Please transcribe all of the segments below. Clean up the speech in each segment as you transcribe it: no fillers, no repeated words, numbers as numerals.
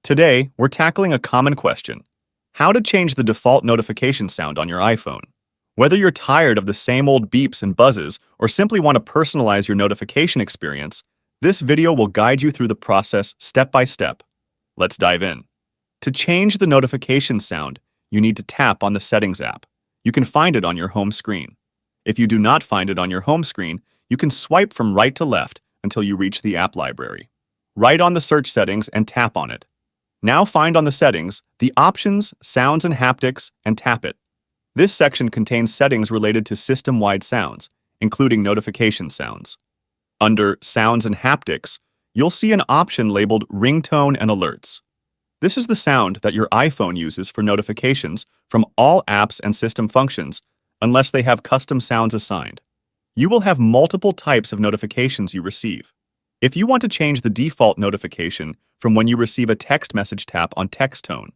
Today, we're tackling a common question: how to change the default notification sound on your iPhone. Whether you're tired of the same old beeps and buzzes or simply want to personalize your notification experience, this video will guide you through the process step by step. Let's dive in. To change the notification sound, you need to tap on the Settings app. You can find it on your home screen. If you do not find it on your home screen, you can swipe from right to left until you reach the app library. Right on the search settings and tap on it. Now find on the settings the options, sounds and haptics, and tap it. This section contains settings related to system-wide sounds, including notification sounds. Under Sounds and Haptics, you'll see an option labeled Ringtone and Alerts. This is the sound that your iPhone uses for notifications from all apps and system functions, unless they have custom sounds assigned. You will have multiple types of notifications you receive. If you want to change the default notification from when you receive a text message, tap on Text Tone.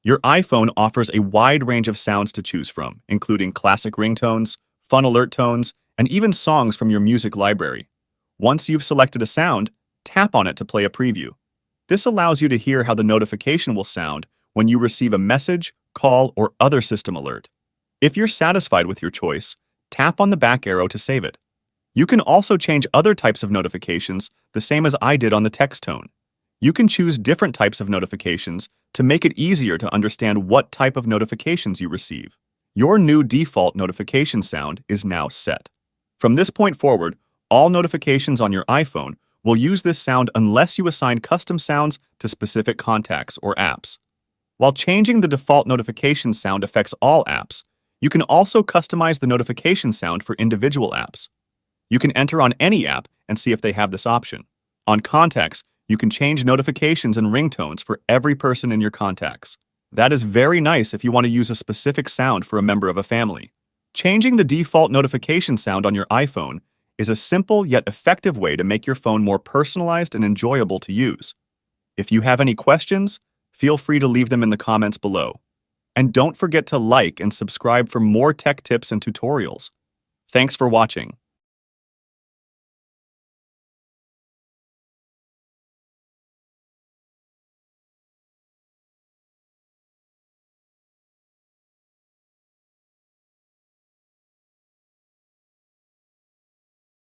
Your iPhone offers a wide range of sounds to choose from, including classic ringtones, fun alert tones, and even songs from your music library. Once you've selected a sound, tap on it to play a preview. This allows you to hear how the notification will sound when you receive a message, call, or other system alert. If you're satisfied with your choice, tap on the back arrow to save it. You can also change other types of notifications the same as I did on the text tone. You can choose different types of notifications to make it easier to understand what type of notifications you receive. Your new default notification sound is now set. From this point forward, all notifications on your iPhone will use this sound unless you assign custom sounds to specific contacts or apps. While changing the default notification sound affects all apps, you can also customize the notification sound for individual apps. You can enter on any app and see if they have this option. On Contacts, you can change notifications and ringtones for every person in your contacts. That is very nice if you want to use a specific sound for a member of a family. Changing the default notification sound on your iPhone is a simple yet effective way to make your phone more personalized and enjoyable to use. If you have any questions, feel free to leave them in the comments below. And don't forget to like and subscribe for more tech tips and tutorials. Thanks for watching.